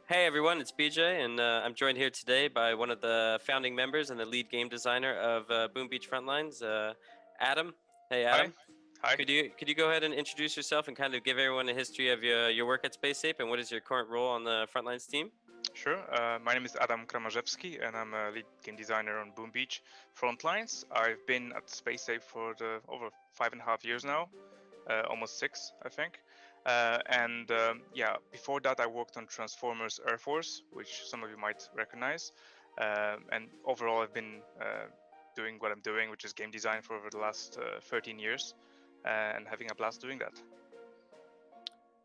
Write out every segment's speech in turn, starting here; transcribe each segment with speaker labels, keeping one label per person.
Speaker 1: Hey everyone, it's BJ, and I'm joined here today by one of the founding members and the lead game designer of Boom Beach Frontlines, Adam. Hey
Speaker 2: Hi.
Speaker 1: Adam,
Speaker 2: Hi.
Speaker 1: could you go ahead and introduce yourself and kind of give everyone a history of your work at Space Ape and what is your current role on the Frontlines team?
Speaker 2: Sure. My name is Adam Kramazewski, and I'm a lead game designer on Boom Beach Frontlines. I've been at SpaceApe for over 5.5 years now, almost six, I think. And before that, I worked on Transformers Air Force, which some of you might recognize. And overall, I've been doing what I'm doing, which is game design for over the last 13 years, and having a blast doing that.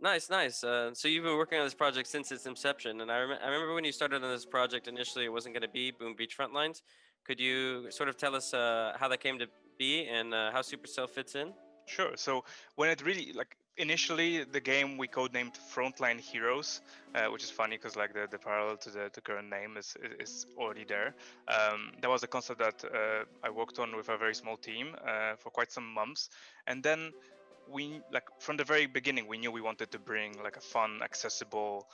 Speaker 1: Nice, nice. So you've been working on this project since its inception, and I remember when you started on this project initially, it wasn't going to be Boom Beach Frontlines. Could you sort of tell us how that came to be and how Supercell fits in?
Speaker 2: Sure. So when it really like initially the game we codenamed Frontline Heroes, which is funny because like the parallel to the current name is already there. That was a concept that I worked on with a very small team for quite some months, and then we like from the very beginning we knew we wanted to bring like a fun, accessible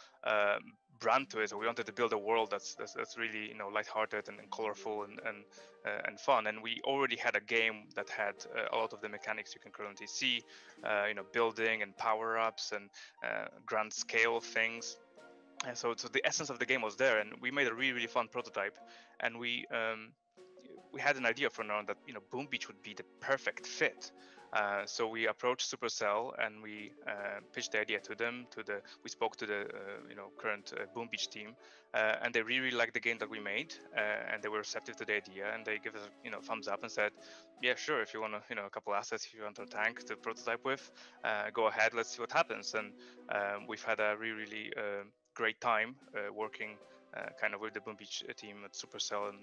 Speaker 2: brand to it. So we wanted to build a world that's really lighthearted and colorful and fun. And we already had a game that had a lot of the mechanics you can currently see, building and power ups and grand scale things. And so the essence of the game was there, and we made a really fun prototype. And we had an idea from now on that Boom Beach would be the perfect fit. So we approached Supercell and we pitched the idea to them. We spoke to the current Boom Beach team, and they really liked the game that we made, and they were receptive to the idea. And they gave us thumbs up and said, "Yeah, sure. If you want a couple assets, if you want a tank to prototype with, go ahead. Let's see what happens." And we've had a really great time working kind of with the Boom Beach team at Supercell, and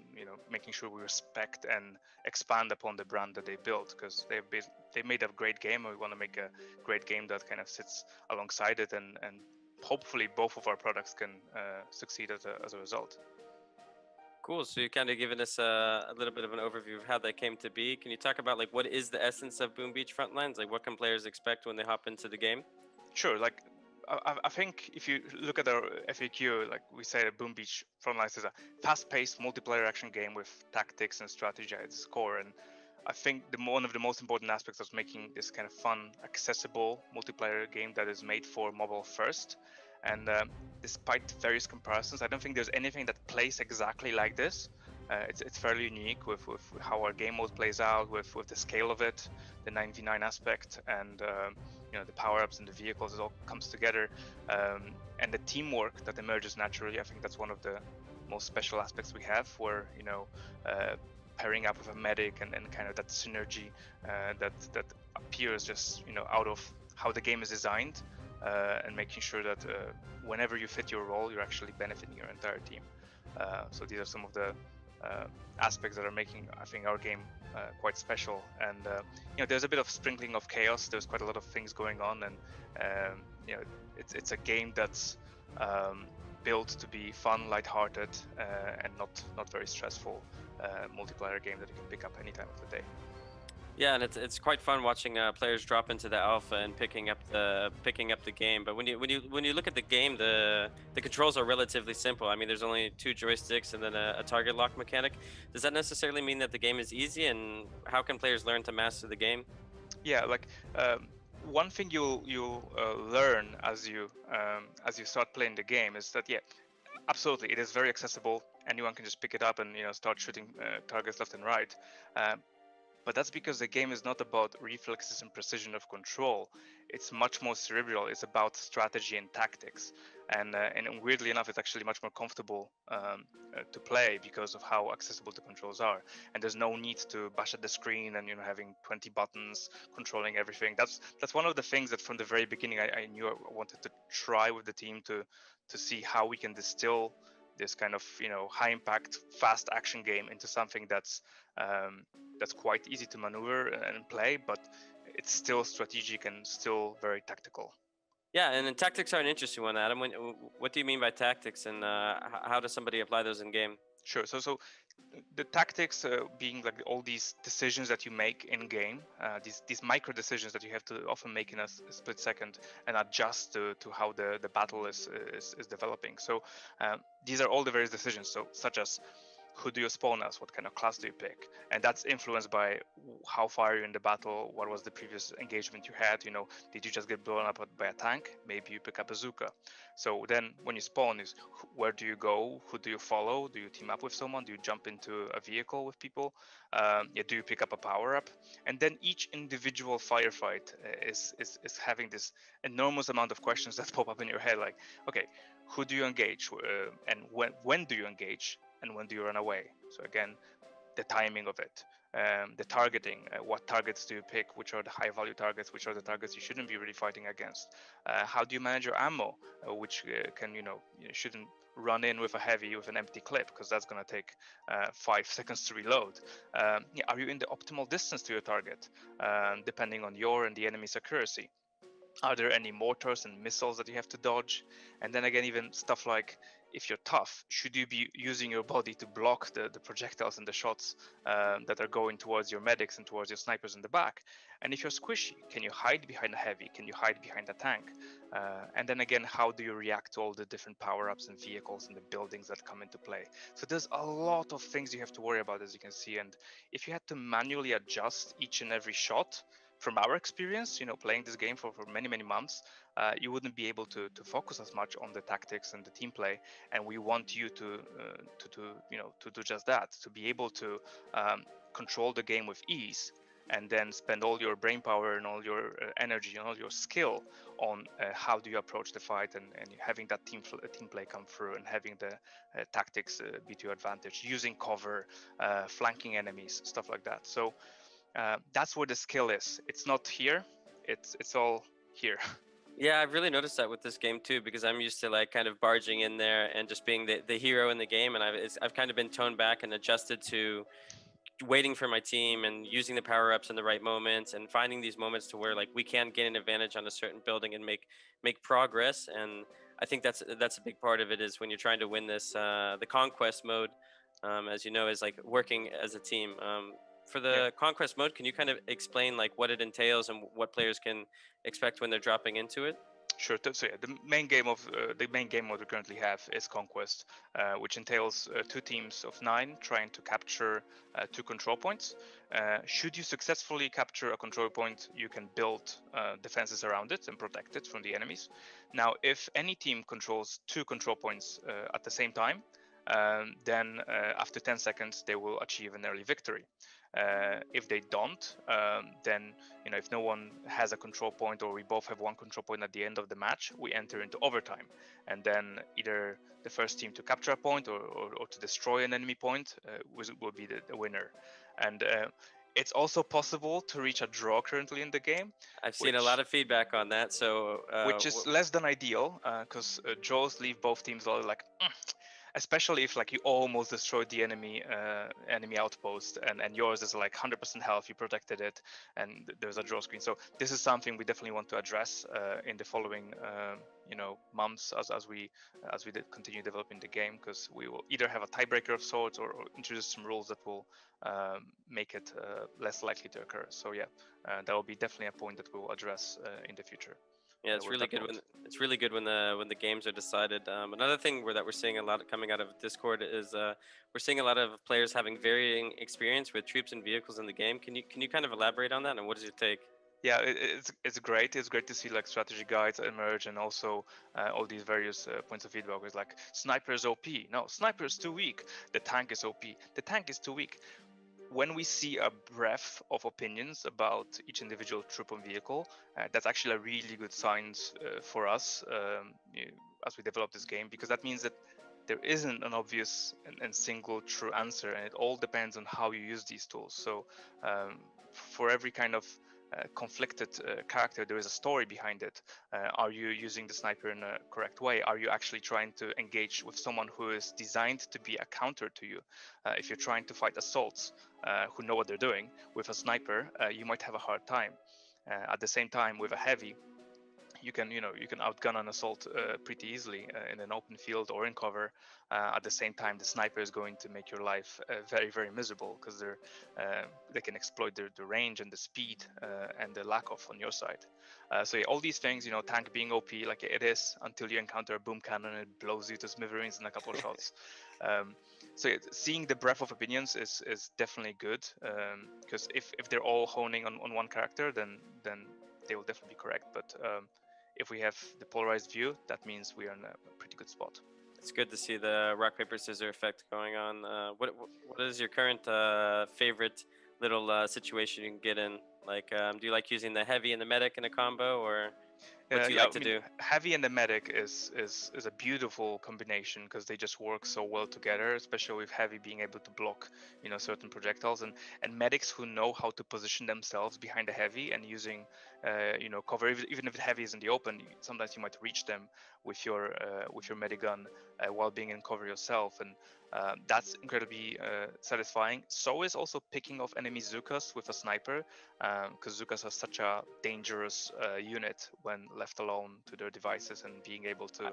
Speaker 2: making sure we respect and expand upon the brand that they built, because they made a great game, and we want to make a great game that kind of sits alongside it, and hopefully both of our products can succeed as a result.
Speaker 1: Cool. So you kind of given us a little bit of an overview of how that came to be. Can you talk about like what is the essence of Boom Beach Frontlines? Like what can players expect when they hop into the game?
Speaker 2: Sure. Like I think if you look at our FAQ, like we say, that Boom Beach Frontlines is a fast-paced multiplayer action game with tactics and strategy at its core. And I think one of the most important aspects of making this kind of fun, accessible multiplayer game that is made for mobile first. And despite various comparisons, I don't think there's anything that plays exactly like this. It's fairly unique with how our game mode plays out, with the scale of it, the 9v9 aspect, and the power-ups and the vehicles. It all comes together, and the teamwork that emerges naturally. I think that's one of the most special aspects we have, where pairing up with a medic and kind of that synergy that appears just out of how the game is designed, and making sure that whenever you fit your role, you're actually benefiting your entire team. So these are some of the aspects that are making, I think, our game quite special. And there's a bit of sprinkling of chaos. There's quite a lot of things going on, and it's a game that's built to be fun, lighthearted, and not very stressful multiplayer game that you can pick up any time of the day.
Speaker 1: Yeah, and it's quite fun watching players drop into the alpha and picking up the game. But when you look at the game, the controls are relatively simple. I mean, there's only two joysticks and then a target lock mechanic. Does that necessarily mean that the game is easy? And how can players learn to master the game?
Speaker 2: Yeah, like one thing you'll learn as you start playing the game is that, yeah, absolutely, it is very accessible. Anyone can just pick it up and start shooting targets left and right. Uh, but that's because the game is not about reflexes and precision of control. It's much more cerebral. It's about strategy and tactics. And weirdly enough, it's actually much more comfortable to play because of how accessible the controls are. And there's no need to bash at the screen and having 20 buttons controlling everything. That's one of the things that from the very beginning I knew I wanted to try with the team to see how we can distill this kind of high impact, fast action game into something that's quite easy to maneuver and play, but it's still strategic and still very tactical.
Speaker 1: Yeah, and then tactics are an interesting one, Adam. What do you mean by tactics, and how does somebody apply those in game?
Speaker 2: Sure. So the tactics being like all these decisions that you make in game, these micro decisions that you have to often make in a split second and adjust to how the battle is developing. So these are all the various decisions. So such as who do you spawn as, what kind of class do you pick, and that's influenced by how far you're in the battle, what was the previous engagement you had. Did you just get blown up by a tank? Maybe you pick up a bazooka. So then when you spawn, is where do you go, who do you follow, do you team up with someone, do you jump into a vehicle with people, yeah, do you pick up a power up? And then each individual firefight is having this enormous amount of questions that pop up in your head, like, okay, who do you engage, and when do you engage, and when do you run away? So again, the timing of it, the targeting, what targets do you pick, which are the high value targets, which are the targets you shouldn't be really fighting against, how do you manage your ammo, which can, you shouldn't run in with a heavy with an empty clip, because that's going to take 5 seconds to reload. Yeah, are you in the optimal distance to your target, depending on your and the enemy's accuracy? Are there any mortars and missiles that you have to dodge? And then again, even stuff like, if you're tough, should you be using your body to block the projectiles and the shots that are going towards your medics and towards your snipers in the back? And if you're squishy, can you hide behind a heavy? Can you hide behind a tank? And then again, how do you react to all the different power-ups and vehicles and the buildings that come into play? So there's a lot of things you have to worry about, as you can see. And if you had to manually adjust each and every shot, from our experience, playing this game for many months, you wouldn't be able to focus as much on the tactics and the team play. And we want you to do just that, to be able to control the game with ease, and then spend all your brain power and all your energy and all your skill on how do you approach the fight, and having that team play come through, and having the tactics be to your advantage, using cover, flanking enemies, stuff like that. So that's where the skill is. It's not here. It's all here.
Speaker 1: Yeah, I've really noticed that with this game too, because I'm used to like kind of barging in there and just being the hero in the game, and I've kind of been toned back and adjusted to waiting for my team and using the power ups in the right moments, and finding these moments to where like we can gain an advantage on a certain building and make progress. And I think that's a big part of it, is when you're trying to win this, the conquest mode, as you know, is like working as a team. For
Speaker 2: Yeah.
Speaker 1: the conquest mode, can you kind of explain like what it entails and what players can expect when they're dropping into it?
Speaker 2: Sure. So yeah, the main game mode we currently have is Conquest, which entails 2 teams of 9 trying to capture 2 control points. Should you successfully capture a control point, you can build defenses around it and protect it from the enemies. Now, if any team controls 2 control points at the same time, then after 10 seconds they will achieve an early victory. If they don't, then if no one has a control point, or we both have one control point at the end of the match, we enter into overtime, and then either the first team to capture a point, or to destroy an enemy point will be the winner. And it's also possible to reach a draw currently in the game,
Speaker 1: I've seen a lot
Speaker 2: which
Speaker 1: of feedback on that. So,
Speaker 2: which is less than ideal, because draws leave both teams a little like, especially if like you almost destroyed the enemy outpost, and yours is like 100% health, you protected it, and there's a draw screen. So this is something we definitely want to address in the following months, as we continue developing the game, because we will either have a tiebreaker of sorts, or introduce some rules that will make it less likely to occur. So yeah, that will be definitely a point that we will address in the future.
Speaker 1: yeah, it's
Speaker 2: With
Speaker 1: really
Speaker 2: that
Speaker 1: good
Speaker 2: mode.
Speaker 1: when the games are decided. Another thing that we're seeing a lot coming out of Discord is we're seeing a lot of players having varying experience with troops and vehicles in the game. Can you kind of elaborate on that, and what is your take?
Speaker 2: Yeah, it's great. It's great to see like strategy guides emerge, and also all these various points of feedback. Is like, sniper is OP. No, sniper is too weak. The tank is OP. The tank is too weak. When we see a breadth of opinions about each individual troop and vehicle, that's actually a really good sign for us, as we develop this game, because that means that there isn't an obvious and single true answer, and it all depends on how you use these tools. So for every kind of conflicted character, there is a story behind it. Are you using the sniper in a correct way? Are you actually trying to engage with someone who is designed to be a counter to you? If you're trying to fight assaults who know what they're doing with a sniper, you might have a hard time. At the same time, with a heavy, you can outgun an assault pretty easily in an open field or in cover. At the same time, the sniper is going to make your life very, very miserable because they can exploit the range and the speed and the lack of on your side. So yeah, all these things, tank being OP like it is until you encounter a boom cannon and it blows you to smithereens in a couple of shots. Um, so yeah, seeing the breadth of opinions is definitely good, because if they're all honing on one character, then they will definitely be correct. But if we have the polarized view, that means we are in a pretty good spot.
Speaker 1: It's good to see the rock paper scissors effect going on. What is your current favorite little situation you can get in? Like, do you like using the heavy and the medic in a combo, or what do you
Speaker 2: Yeah,
Speaker 1: like
Speaker 2: I
Speaker 1: to
Speaker 2: mean,
Speaker 1: do?
Speaker 2: heavy and the medic is a beautiful combination because they just work so well together, especially with heavy being able to block, certain projectiles, and medics who know how to position themselves behind the heavy and using, cover. Even if the heavy is in the open, sometimes you might reach them with your medigun while being in cover yourself, and that's incredibly satisfying. So is also picking off enemy Zukas with a sniper, because Zukas are such a dangerous unit when left alone to their devices and being able to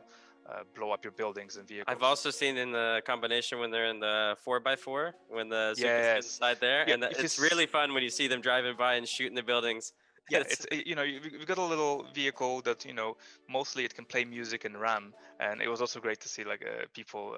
Speaker 2: blow up your buildings and
Speaker 1: I've
Speaker 2: vehicles.
Speaker 1: also seen in the combination when they're in the 4x4 when the Zukas get
Speaker 2: Yes,
Speaker 1: inside there,
Speaker 2: yeah.
Speaker 1: and
Speaker 2: If
Speaker 1: it's
Speaker 2: it's
Speaker 1: really fun when you see them driving by and shooting the buildings.
Speaker 2: yeah,
Speaker 1: It's
Speaker 2: we've got a little vehicle that mostly it can play music and RAM, and it was also great to see like people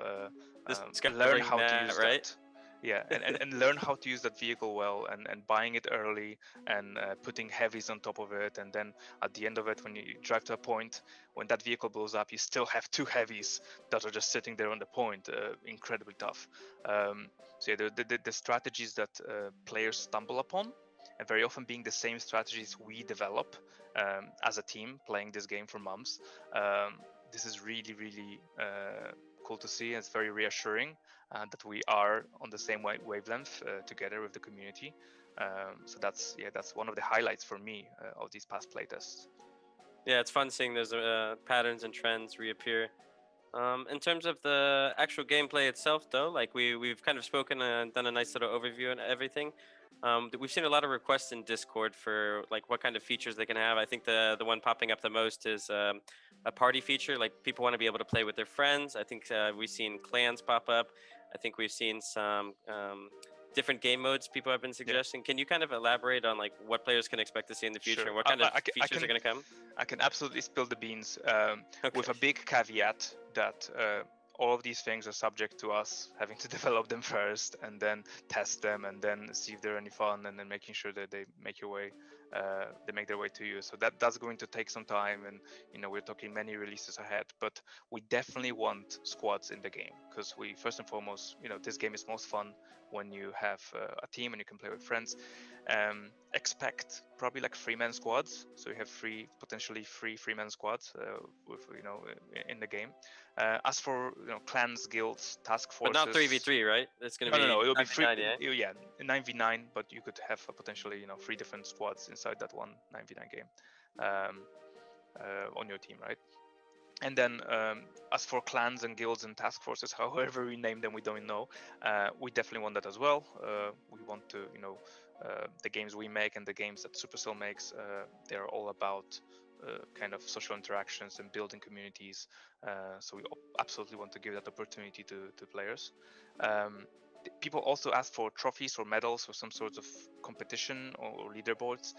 Speaker 2: learn
Speaker 1: discovering
Speaker 2: how to
Speaker 1: that,
Speaker 2: use
Speaker 1: right?
Speaker 2: that. Yeah, and learn how to use that vehicle well, and buying it early and putting heavies on top of it, and then at the end of it, when you drive to a point, when that vehicle blows up, you still have two heavies that are just sitting there on the point. Incredibly tough. So yeah, the strategies that players stumble upon, and very often being the same strategies we develop as a team playing this game for months. This is really, really cool to see. It's very reassuring that we are on the same wavelength together with the community. So that's one of the highlights for me of these past playtests.
Speaker 1: Yeah, it's fun seeing those patterns and trends reappear. In terms of the actual gameplay itself, though, like we've kind of spoken and done a nice little overview and everything. We've seen a lot of requests in Discord for like what kind of features they can have. I think the one popping up the most is a party feature. Like people want to be able to play with their friends. I think we've seen clans pop up. I think we've seen some different game modes people have been
Speaker 2: Yeah,
Speaker 1: suggesting. Can you kind of elaborate on like what players can expect to see in the future
Speaker 2: sure.
Speaker 1: and what kind of
Speaker 2: I
Speaker 1: features are
Speaker 2: can
Speaker 1: going to come?
Speaker 2: I can absolutely spill the beans,
Speaker 1: Okay.
Speaker 2: with a big caveat that all of these things are subject to us having to develop them first and then test them and then see if they're any fun and then making sure that they make their way to you. So that's going to take some time, and we're talking many releases ahead. But we definitely want squads in the game because we first and foremost, this game is most fun when you have a team and you can play with friends. Expect probably like 3-man squads, so you have potentially three 3-man squads with in the game. As for clans, guilds, task
Speaker 1: But not
Speaker 2: forces,
Speaker 1: 3v3, right? It's going to
Speaker 2: no,
Speaker 1: be
Speaker 2: it'll be free.
Speaker 1: 9v9, yeah?
Speaker 2: Yeah, 9v9, but you could have potentially 3 different squads inside that one 9v9 game um, on your team, right? And then as for clans and guilds and task forces, however we name them, we don't know. We definitely want that as well. We want to, the games we make and the games that Supercell makes, they're all about kind of social interactions and building communities. So we absolutely want to give that opportunity to players. Um, People also ask for trophies or medals or some sort of competition or leaderboards.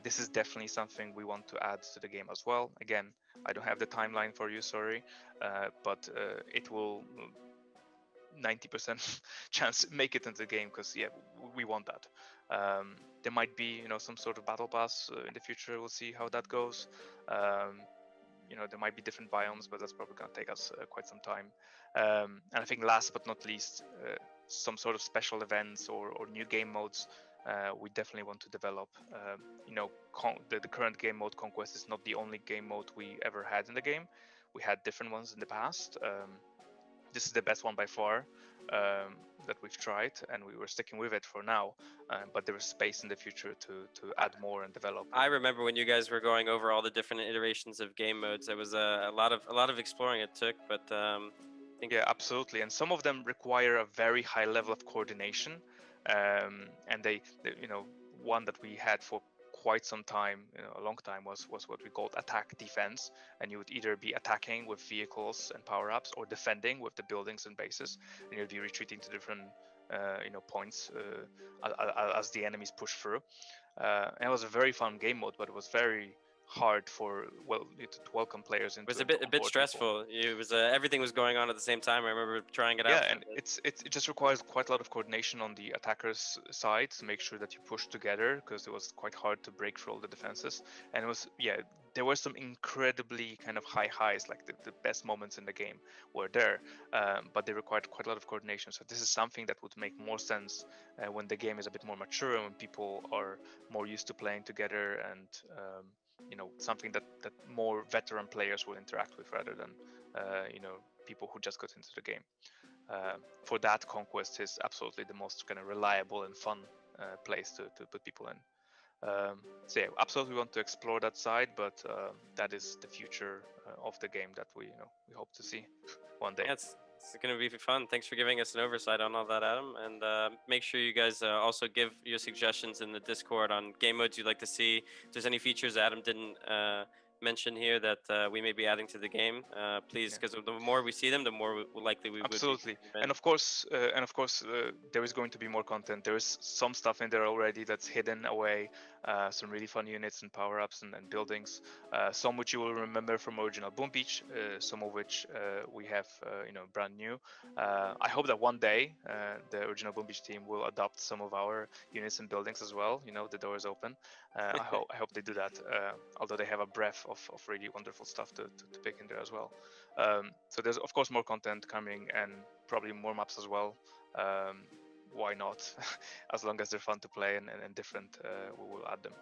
Speaker 2: This is definitely something we want to add to the game as well. Again, I don't have the timeline for you, sorry, but it will 90% chance make it into the game because yeah, we want that. There might be some sort of battle pass in the future. We'll see how that goes. Um, there might be different biomes, but that's probably going to take us quite some time. And I think last but not least, some sort of special events or new game modes we definitely want to develop. The current game mode Conquest is not the only game mode we ever had in the game. We had different ones in the past. This is the best one by far that we've tried, and we were sticking with it for now. But there is space in the future to
Speaker 1: I,
Speaker 2: add more and develop.
Speaker 1: I remember when you guys were going over all the different iterations of game modes. It was a lot of exploring it took, but I think
Speaker 2: Yeah, absolutely. And some of them require a very high level of coordination. And one that we had for quite some time, a long time, was what we called attack defense, and you would either be attacking with vehicles and power-ups or defending with the buildings and bases, and you'd be retreating to different points as the enemies push through. And it was a very fun game mode, but it was very hard for to welcome players
Speaker 1: It was
Speaker 2: into
Speaker 1: a bit
Speaker 2: onboard people.
Speaker 1: stressful. It was everything was going on at the same time. I remember trying it out
Speaker 2: Yeah,
Speaker 1: for a
Speaker 2: and
Speaker 1: bit.
Speaker 2: it just requires quite a lot of coordination on the attacker's side to make sure that you push together, because it was quite hard to break through all the defenses. And it was, yeah, there were some incredibly kind of high highs, like the best moments in the game were there, but they required quite a lot of coordination. So this is something that would make more sense when the game is a bit more mature and when people are more used to playing together, and something that more veteran players will interact with rather than people who just got into the game. For that, Conquest is absolutely the most kind of reliable and fun place to put people in. So yeah, absolutely want to explore that side, but that is the future of the game that we hope to see one day.
Speaker 1: Yeah, it's going to be fun. Thanks for giving us an oversight on all that, Adam. And make sure you guys also give your suggestions in the Discord on game modes you'd like to see. If there's any features Adam didn't mention here that we may be adding to the game, please, because the more we see them, the more likely we would be.
Speaker 2: Absolutely, and of course, there is going to be more content. There is some stuff in there already that's hidden away, some really fun units and power-ups and buildings. Some which you will remember from original Boom Beach, some of which we have, brand new. I hope that one day the original Boom Beach team will adopt some of our units and buildings as well. The door is open. I hope they do that. Although they have a breadth of really wonderful stuff to pick in there as well. So there's of course more content coming and probably more maps as well. Why not? As long as they're fun to play and different, we will add them.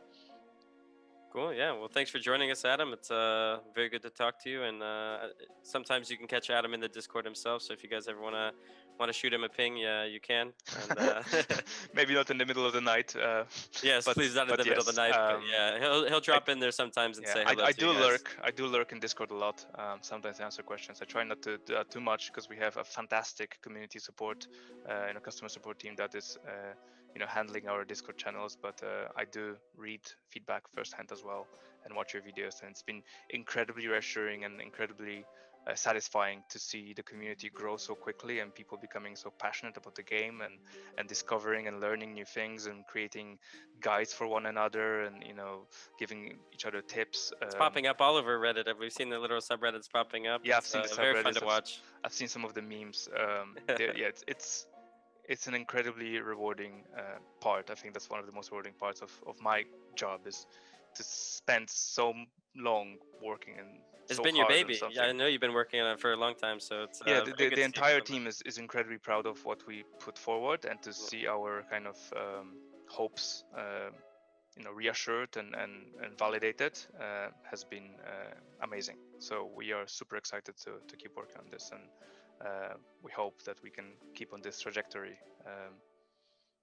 Speaker 1: Cool. Yeah. Well, thanks for joining us, Adam. It's very good to talk to you. And sometimes you can catch Adam in the Discord himself. So if you guys ever want to shoot him a ping, yeah, you can. And
Speaker 2: maybe not in the middle of the night.
Speaker 1: Yes,
Speaker 2: but,
Speaker 1: please not in the middle of the
Speaker 2: yes,
Speaker 1: night. But yeah, he'll drop in there sometimes and
Speaker 2: yeah,
Speaker 1: say hello
Speaker 2: I
Speaker 1: to you
Speaker 2: do
Speaker 1: guys.
Speaker 2: lurk. I do lurk in Discord a lot. Sometimes I answer questions. I try not to do that too much because we have a fantastic community support, customer support team that is, handling our Discord channels. But I do read feedback firsthand as well and watch your videos, and it's been incredibly reassuring and incredibly satisfying to see the community grow so quickly and people becoming so passionate about the game and discovering and learning new things and creating guides for one another and giving each other tips.
Speaker 1: It's popping up all over Reddit. We've seen the little subreddits popping up.
Speaker 2: Yeah,
Speaker 1: It's
Speaker 2: I've seen the
Speaker 1: very fun
Speaker 2: subreddits.
Speaker 1: to watch.
Speaker 2: I've seen some of the memes. Yeah, it's an incredibly rewarding part. I think that's one of the most rewarding parts of my job, is to spend so long working and
Speaker 1: It's
Speaker 2: so
Speaker 1: been your
Speaker 2: hard on
Speaker 1: baby.
Speaker 2: something.
Speaker 1: Yeah, I know you've been working on it for a long time, so it's
Speaker 2: Yeah,
Speaker 1: very good
Speaker 2: the
Speaker 1: to see
Speaker 2: entire
Speaker 1: it come
Speaker 2: team is incredibly proud of what we put forward, and to see our kind of hopes reassured and validated has been amazing. So we are super excited to keep working on this, and we hope that we can keep on this trajectory.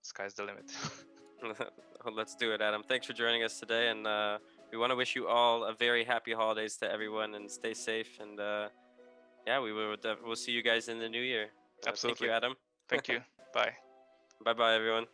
Speaker 2: Sky's the limit.
Speaker 1: Well, let's do it, Adam. Thanks for joining us today, and we want to wish you all a very happy holidays to everyone, and stay safe. And yeah, we'll see you guys in the new year.
Speaker 2: Absolutely.
Speaker 1: Thank you, Adam.
Speaker 2: Thank you. Bye.
Speaker 1: Bye bye, everyone.